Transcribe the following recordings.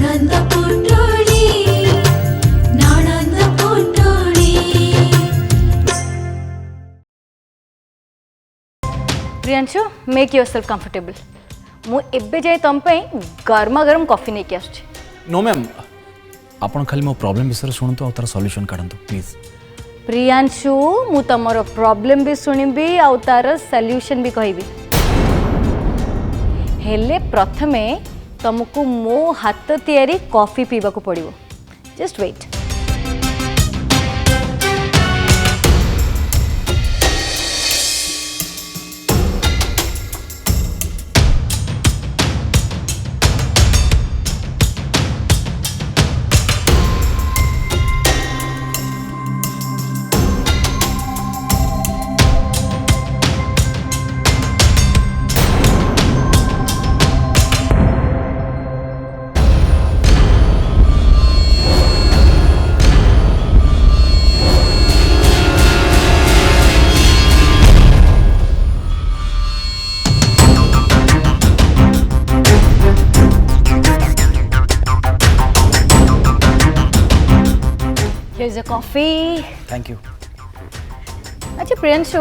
ननंद पुटोली ननंद पुटोली। Priyanshu make yourself comfortable. मु एबे जाए तुम पे गरमा गरम कॉफी नहीं किया नो मैम आपण खाली मो प्रॉब्लम विषय शुणु और तार सॉल्यूशन काढंतु प्लीज। प्रियांशु मु तमरो प्रॉब्लम भी सुनिबी आ तार सॉल्यूशन भी कहबी। हेले प्रथमे तुमको मो हाथ तैयारी कॉफी पीवा को पड़िवो। Just wait. Here's a coffee. Thank you. अच्छा प्रियांशु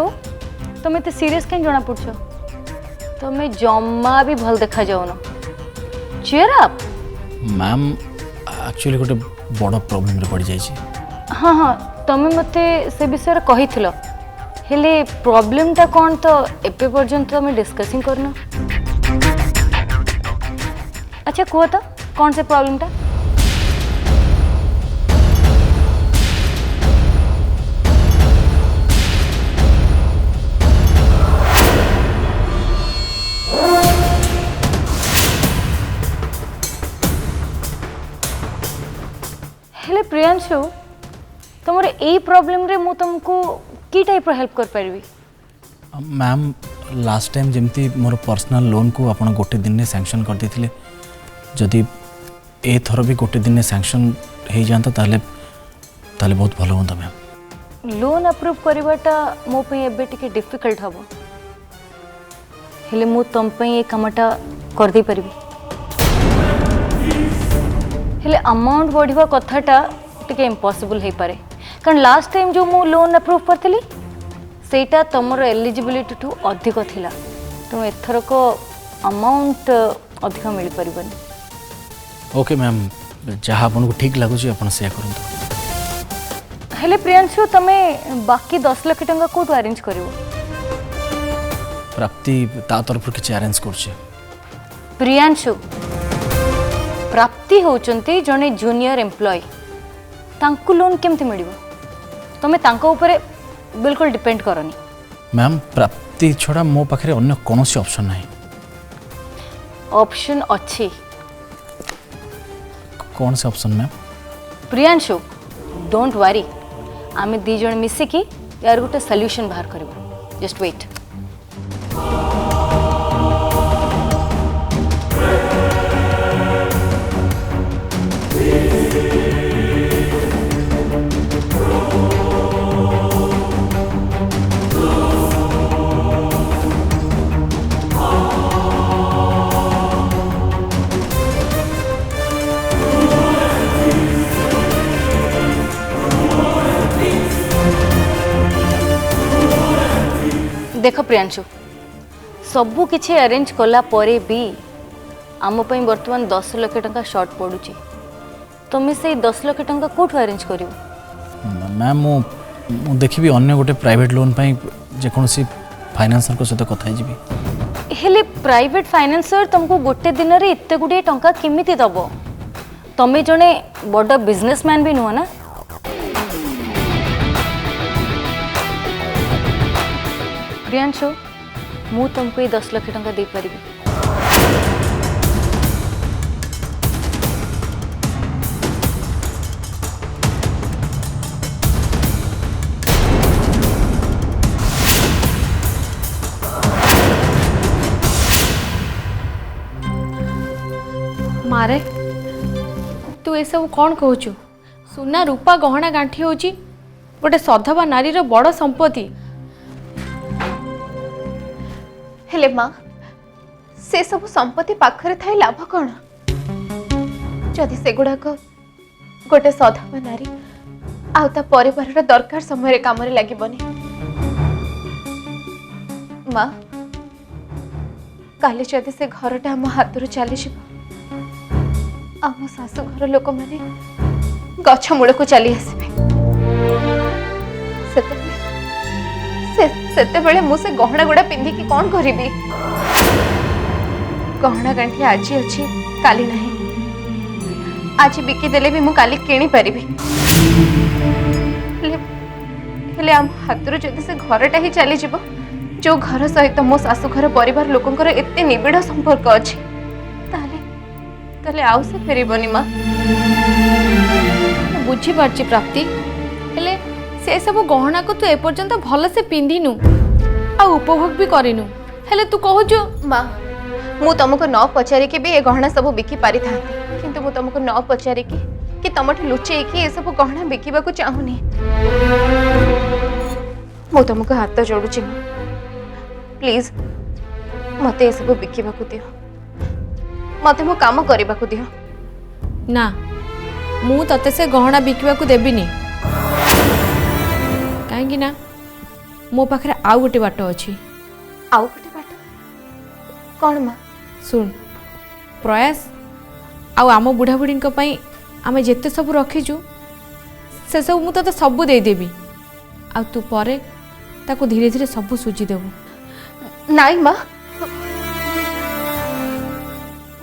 तुम एते सीरियस कहीं जना पड़छ? तुम्हें जम्मा भी भल देखा जाउन। Cheer up. मैम एक्चुअली गोटे बड़ प्रॉब्लम रे पड़ जाई छी। हाँ हाँ तुम्हें मते से विषय कही थिलो। हेले प्रॉब्लम ता कौन तो एपे पर्यंत तुम्हें डिस्कसिंग करना। अच्छा कहो तो कौन से प्रॉब्लम ता? हेले प्रियांशु तुम यही प्रॉब्लम रे मु तुमको की टाइप हेल्प कर पारिबी? मैम लास्ट टाइम जमती मोर पर्सनल लोन को आपण गोटे दिन में सैंक्शन कर देथिले जदि ए थर भी गोटे दिन में सैंक्शन हो जाता ताले ताले बहुत भलो होता मैम। लोन अप्रूव करवाटा मो पे एबे टिके डिफिकल्ट हबो। हेले मु तुम पे ये कामटा कर दे परिबी। हेले अमाउंट बढ़िया कथाटा टिके इम्पॉसिबल हो पारे कारण लास्ट टाइम जो मु लोन अप्रूव करथली सेटा तमरो एलिजिबिलिटी टू अधिक थिला तो एथर को अमाउंट अधिक मिल परिबनी। ओके मैम जहाँ आपको ठीक लगुच आप से करूँ। हेले प्रियांशु तमे बाकी 10 लाख टंका कोठू अरेंज करिवो? प्राप्ति ता तरफ किसी अरेंज कर। प्रियांशु प्राप्ति होचंती जने जूनियर एम्प्लॉय तांकु लोन केमती मिलिवो? तमे तांको ऊपर बिल्कुल डिपेंड करनी। मैम प्राप्ति छड़ा मो पाखे अन्य कौन ऑप्शन नहीं। ऑप्शन अच्छी। कौन से option ma'am? Priyanshu don't worry आमे दी जण मिसिकी यार गोटे सॉल्यूशन बाहर करबो। Just wait. देख प्रियांशु सबू किछि अरेंज कला परे भी आम पई वर्तमान 10 लाख टंका शॉर्ट पड़ुची। तुम से 10 लाख टंका कोठू अरेंज करिवो? मैम मु देखिबी अन्य गोटे प्राइवेट लोन पाई जे कोनसी फाइनेंसर को सहित कथा जीबी। हेले प्राइवेट फाइनेंसर तुमको गोटे दिन रे इत्ते गुडे टंका केमिति दबो? तमे जने बड़ बिजनेसमैन भी नुह ना। प्रियांशु मु तुमको 10 लाख टंका दे पारिबी। मारे तू ए सब कौन कहूचु? सुना रूपा गहना गांठी होची गोटे सधवा नारीर बड़ संपत्ति। हेले माँ से सब संपत्ति पाखरे थाई लाभ कौन? जदि सेगुड़ाक गोटे सधवा नारी आउ परिवार दरकार समय काम लगनी माँ काली जदि से घरटा आम हाथ चली आम शाशु घर लोक मैंने गछ मूल को चली आसबे सेतेबेले मु से गहना गुड़ा पिंधिकी कौन करी गहना गांठी आज अच्छी काली नहीं आज बिकिदेले भी मु काली किणी पारि हेले आम हाथ जदि से घरटा ही चली जीव जो घर सहित मो शाशु घर परिवार लोकंकर एते निबिड़ संपर्क अच्छी ताले आउ से फेरबनी माँ बुझी पारची प्राप्ति हेले से सब गहना को तू एपर्यंत भल से पिंधिनु आ उपभोग भी करिनु हेले तू कहूछु माँ मु तुमको न पचारिकी भी ए गहना सब बिकी पारि थांती किंतु मु तुमको न पचारिकी कि तुमठ लुचेकी ए सब गहना बिकिबा को चाहुनी मु तुमको हाथ जोड़ुची माँ प्लीज मते ए सब बिकिबा को दियो मते मो काम करबा को दियो ना मु तते से गहना बिकिबा को देबिनी काहेकि ना मो पाखरे आउ गोटे बाट अछि आउ गोटे बाट कौन माँ सुन प्रयास आउ आम बुढ़ा बुढ़ी आम जिते सब रखीचु से सब मु तते सब दे देबी आ तू परे ताको धीरे धीरे सब सुझी देबू नाई माँ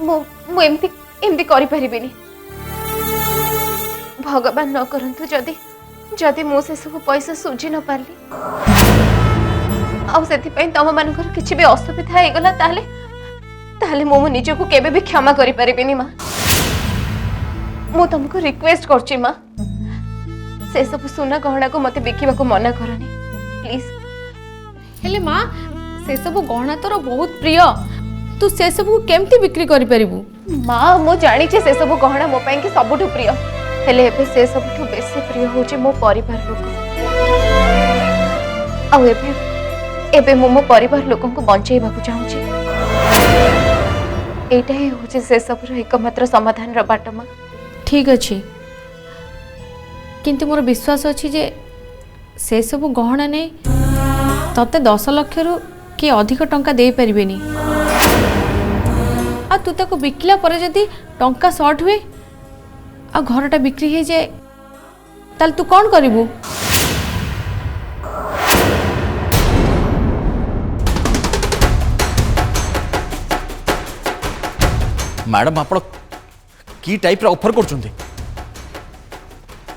मु एमती करि परिबिनी भगवान न करंतु जदि जदि मु से सब पैसा सुझी न पारली आउ सेति पई तम मानकर किछि भी असुविधा हे गला ताले मो निज को केबे भी क्षमा करि परिबिनी माँ मु तुमको रिक्वेस्ट करछि माँ से सब सुना गहना को मते बिकिबा को मना करनी प्लीज हेले माँ से सब गहना तोर बहुत प्रिय तू से सब को केमती बिक्री करि परिबू माँ मु जानी से सब गहना मो पई कि सबुठु प्रिय हेले एबे से सबुठु बेसी प्रिय होची मो परिवार लोक आ एबे मो परिवार लोकन को बंचेबा को चाहूची एटा ही होची से सब एकमात्र समाधान र बाट माँ ठीक अच्छे किंतु मोर विश्वास अच्छी जे से सब गहना नहीं तते 10 लाख रु कि अधिक टंका दे परिबेनी आ तू ताको बिकला पर जदी टंका शॉर्ट हुए आ घरटा बिक्री हो जाए ताल तू कौन करिबू मैडम आप की टाइप रा ऑफर करछुंती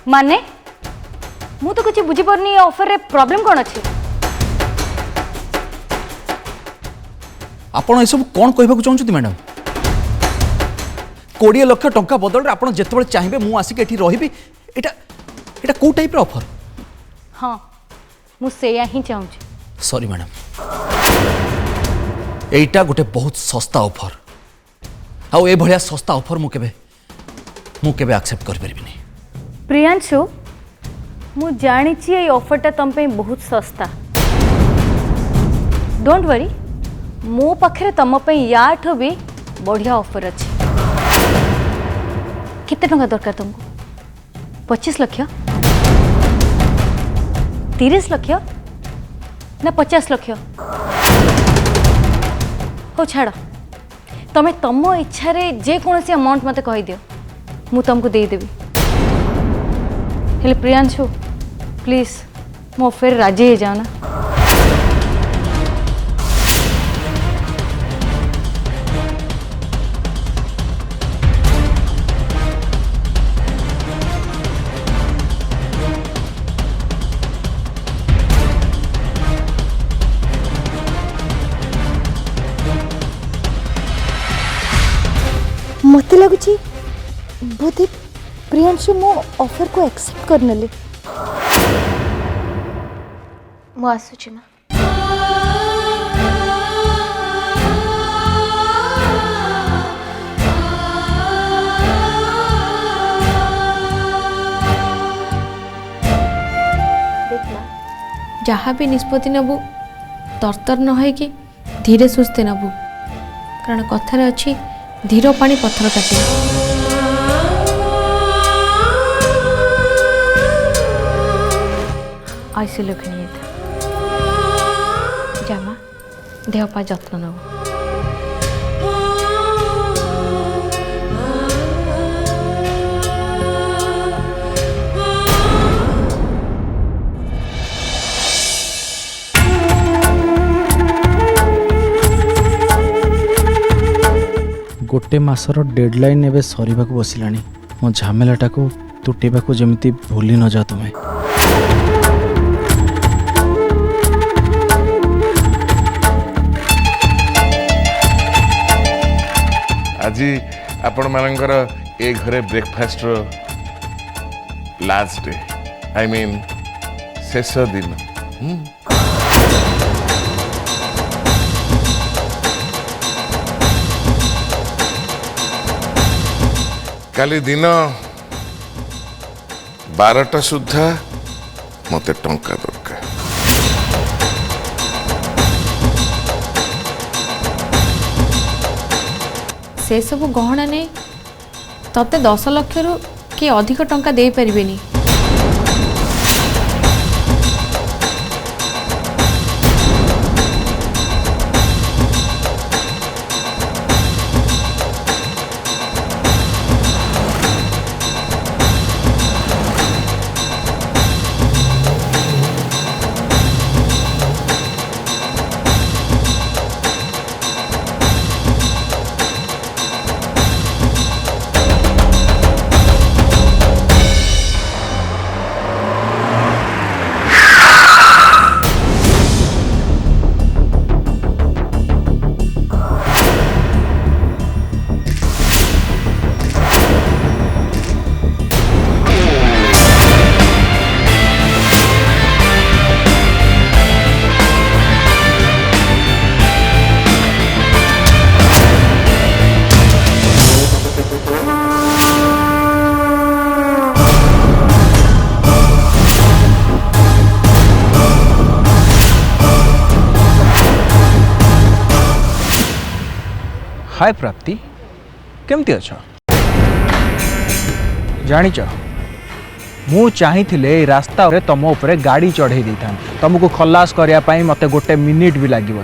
माने मु तो कुछ बुझी परनी ऑफर रे प्रॉब्लम कोन अछि आपण एसब कौन कहबाक चाहते मैडम 20 लाख टंका बदल रे आपण जेतबे चाहिए मु आसिक एठी रहिबी एटा एटा को टाइप रा ऑफर हाँ मु सेया ही चाहूँ सॉरी मैडम एटा गोटे बहुत सस्ता ऑफर आउ ए भलिया सस्ता ऑफर मु केबे एक्सेप्ट कर परिबिनी प्रियांशु मु जानी ये ऑफरटा तुम पे बहुत सस्ता डोंट वरी मो पाखे तुम पे याठू भी बढ़िया ऑफर अच्छे केते टंका दरकार तुमको 25 लाख 30 लाख ना 50 लाख हो छाड़ तमें तुम इच्छा रे जे कौन सी अमाउंट मते कहि दियो मु तुमको दे देबी हेले प्रियांशु प्लीज मो फिर राजी हो जाओ ना मत लगुच बोधे प्रियांशु मो ऑफर को एक्सेप्ट करने मु आसुची माँ जहाँ भी निष्पत्ति नबू तरतर न है कि धीरे सुस्थे नबू कारण कथार अच्छी धीर पानी पत्थर काटे आईसीयू को नहीं था जामा देह पा जत्न नब गोटे मासर डेडलाइन एवं सरीबा बसला मो झमेलाटा को तुटेबा को जमी भूली न जाओ तुम्हें आज आपण मानकर ए घरे breakfast last day I mean शेष दिन काली दिन 12टा सुधा मते टंका दरकार से सब गहना नहीं तते 10 लाख रु कि अधिक टंका दे परिबेनी हाय प्राप्ति केमती अच्छा जानिच मु चाहिए रास्ता तुम उपरे गाड़ी चढ़े था तुमको खलास करने मत गोटे मिनिट भी लगे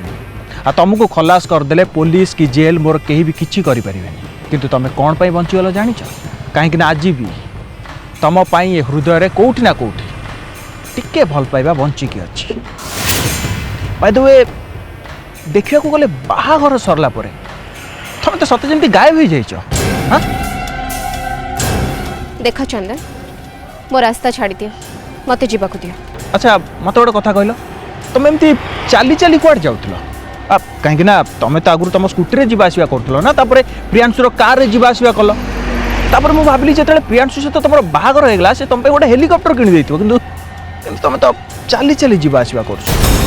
आ तुमको खलास करदे पुलिस की जेल मोर कहीं भी किसी करें किंतु तुम कौन पाई बंचीगल जानिच कहीं आज भी तुम पाई हृदय कौटी ना कौटी टिके भल पाइबा बंचिकी अच्छी बाय द वे देखा गले बाहाघर सरला परे तुम तो सत्य जमी गायब हो जाइछ हाँ देख चंदन मो रास्ता छाड़ी दियो मत जीवा को दियो अच्छा मत गोटे कथा कहल तुम एमती चली चली कुआड जाउथलो कहीं ना तुम तो आगु तुम स्कूटी रे जीवा आसवा करथलो ना तापर प्रियांशुर कार रे जीवा आसवा कल तापर मु भाबिली जेतले प्रियांशु सहित तुम बाहागर होगला से तुम पे गोटे हेलिकॉप्टर किनि देथिबो किंतु तुम तो चली चली जीवा आसवा करछ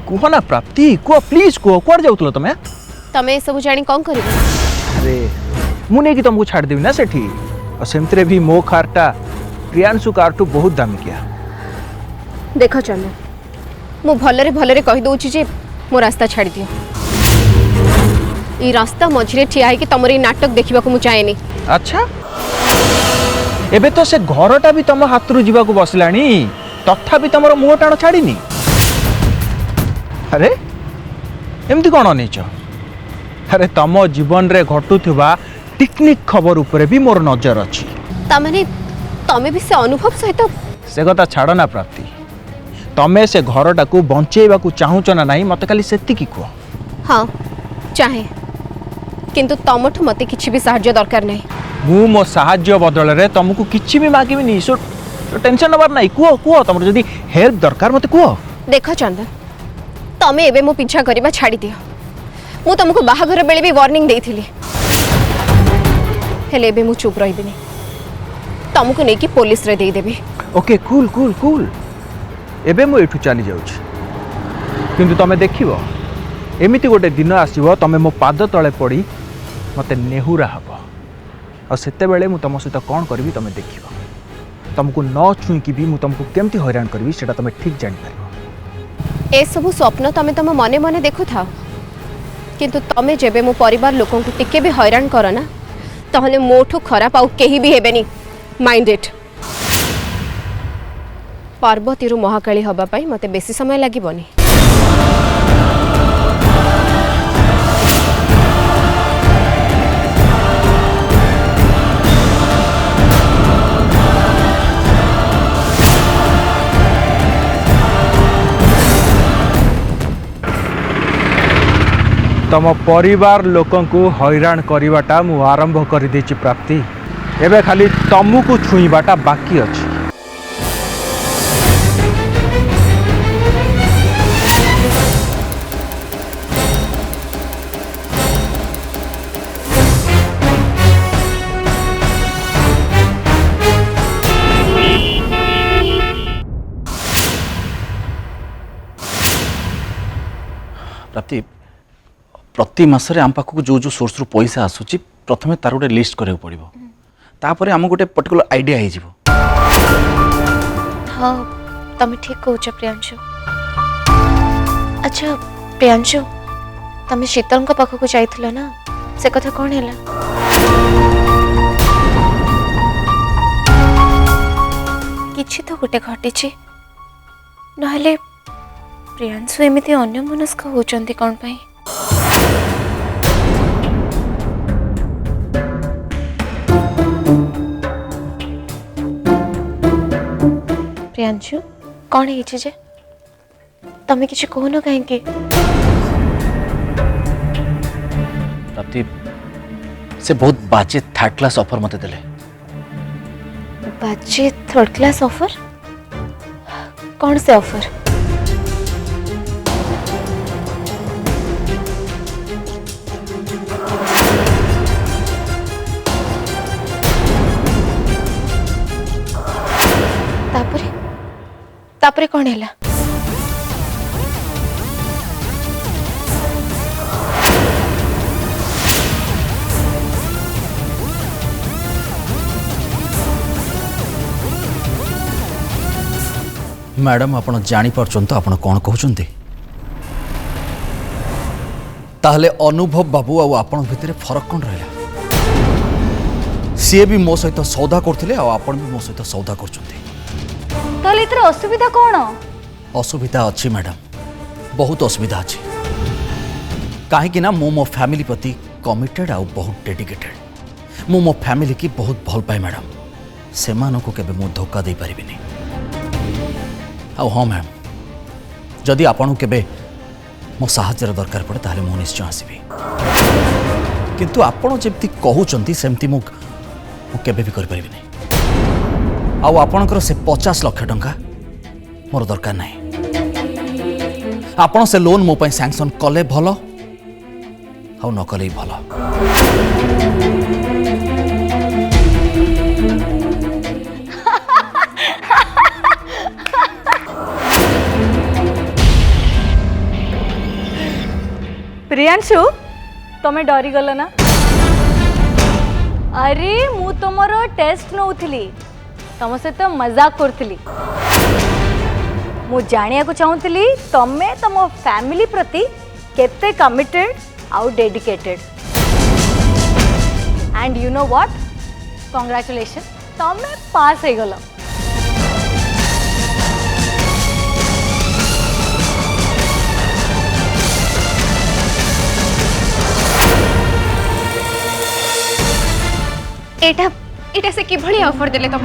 कुह ना प्राप्ति कुह प्लीज कुह कुआड जाउथलो तुम तमे सब जानी कौन करिबो अरे मु नहीं कि तुमको छाड़ देवी ना सेठी और सेमतरे भी मो कारटा प्रियांशु कार टू बहुत दामिकिया देख चंदन मु भलरे भलरे कहि दउची जे मो रास्ता छाड़ी दियो ई रास्ता मझरे ठिया है कि तमरी नाटक देखिबा को मु चाहेनी अच्छा एबे तो से घरटा भी तुम हाथ रु जीवा को बसलानी तथापि तुमर मुह टाण छाड़ीनी अरे एमती कौन अनेच अरे तुम जीवन रे घटुवा टिकनिक खबर उपरे भी मोर नजर अच्छी तामाने तमे भी से अनुभव सहित से कथा छाड़ ना प्राप्ति तमे से घरटा को बंचेबा को चाहूच ना नहीं मत खाली सेति की कह हाँ चाहे किंतु तमठु मते किछि भी सहायता दरकार नहीं मु मो साहाय्य बदल रे तुमको किछि भी मागिबी नहीं सो टेंशन नबार नहीं कुह कुह तुम जदी हेल्प दरकार मते कुह देख चंदन तमे एबे मो पीछा करबा छाड़ी दियो मु तुमको बाहाघर बेले भी वार्निंग देइथिली हेले एबे मु चुप रहिबिनी तुमको नै कि पुलिस रे देई देबी ओके कूल कूल कूल एबे मु एठू चली जाउछ किंतु तमे देखिबो एमिति गोटे दिन आसीबो तमे मो पाद तळे पड़ी मते नेहुरा हबो और सेते बेले मु तम सहित कोन करबी तमे देखिबो तुमको न छुई कि भी मु तुमको केमती हैरान करबी सेटा तमे ठीक जानि पारिबो ए सब स्वप्न तमे तम मने मने देखु थाओ किंतु तमे जेबे मो परिवार लोकन को टिके भी हैरान करो ना तहले मोठू खराब आउ केही भी हेबेनी माइंड इट पार्वती रु महाकाली हवा पाई मते बेसी समय लागबनी तम परिवार लोकंकु हैरान करिवाटा मु आरंभ कर देछि प्राप्ति एबे खाली तमु छुईबाटा बाकी अछि। प्राप्ति प्रति मासरे आम पाखक जो जो सोर्स रु पैसा आसुची प्रथमे तार गोटे लिस्ट करेक पड़िबो तापर आम गोटे पर्टिकुलर आइडिया हो जिवो। हाँ तमें ठीक कहूच प्रियांशु। अच्छा प्रियांशु तमें शीतल पाखक जाइथिलो ना से कथा कौन है? किछि तो गोटे घटी नहले प्रियांशु एमती अन्यमनस्क होचंती कौन पाई? प्रियांशु कौन है जे तमें किछि कहनो कहीं के? प्राप्ति से बहुत बाजे थर्ड क्लास ऑफर मते देले। बाजे थर्ड क्लास ऑफर? कौन से ऑफर? तापरे कौन है? मैडम आपण जानी परछन तो आपण कोन कहउचंती ताहले अनुभव बाबू आ आपण भितरे फरक कोन रहला? सी भी मो सहित सौदा करथिले आ आपण भी मो सहित सौदा करचंती ताले इतरे असुविधा कौन? असुविधा अच्छी मैडम बहुत असुविधा अच्छी कहीं ना मो फैमिली प्रति कमिटेड आ बहुत डेडिकेटेड मो फैमिली की बहुत भल पाए मैडम से केबे मु धोखा दे पारिबिनी। हाँ मैम जदि आपन केबे मो साहाय्यर दरकार पड़े ताहले मु निश्चय आसबी किंतु आपण जेमती कहउचंती सेमती मु केबे भी करि पारिबिनी। आउ आपणकर से 50 लाख टंका मोर दरकार नहीं आपण से लोन मो पई सैंक्शन कले भलो आउ न कले भलो। प्रियांशु तमे डरी गल ना? अरे मु तुमर टेस्ट नौथिली तम सहित मजाक करथिली मु जानिया को चाहूली तमे तम फैमिली प्रति केते कमिटेड आउ dedicated and you know what congratulation तमे पास हो गल। एटा से किभली ऑफर देले तुम?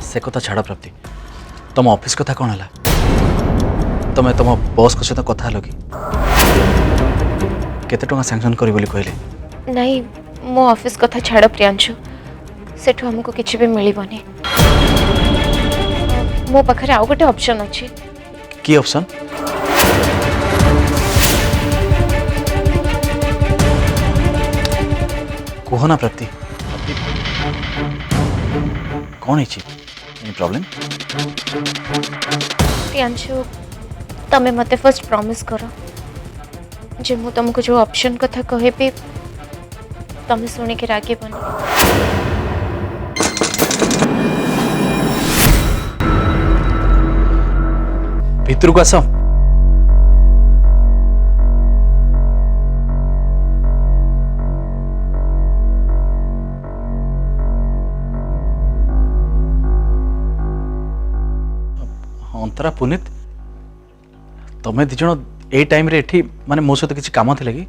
से कथा छाड़ प्राप्ति तुम ऑफिस कथा कौन है तुम तुम बॉस को सहित कथा हल कि केते टंका सैंक्शन करी बोली कहले? नहीं मो ऑफिस कथा छाड़ प्रियांशु सेठु हमको किछि भी मिलिबनी मो पाखरे आउ गोटे ऑप्शन अछि। की ऑप्शन? कहना प्राप्ति कौन है एनी प्रॉब्लम? प्रियांशु तमे मते फर्स्ट प्रॉमिस करो जे मु तुमको जो ऑप्शन कथा कहबी तमे सुनी के रागे बन। भितर को आस। अंतरा पुनीत तुम्हें दी जन ए टाइम रे एठी माने मो सहित किसी काम थिला कि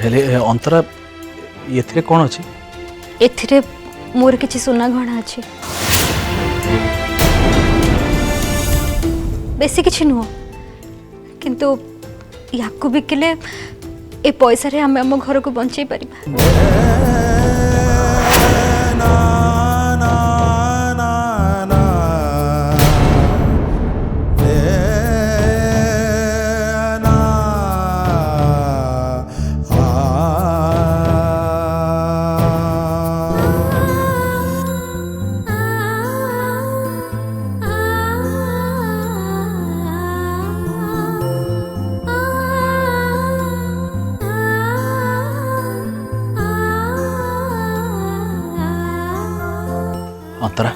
हेले अंतरा ये कौन अच्छी एथिरे मोर किछि सुना गहना अछि बेसी किछि नुह किंतु याकु बिकिले ए पैसा रे हम हम घर को बंचै परिबा अंतरा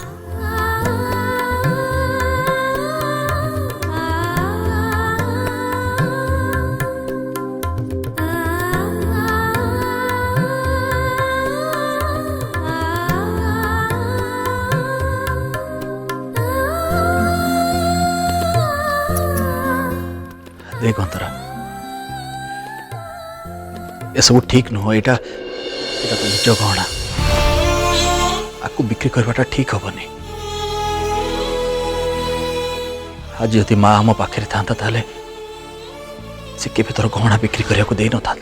देख अंतरा ये सब ठीक नुह एटा तो निज गहना आपको बिक्री करवाटा ठीक हेनी आज यदि माँ आम पाखे था से केवे तोर गहना बिक्री करने को दे न था।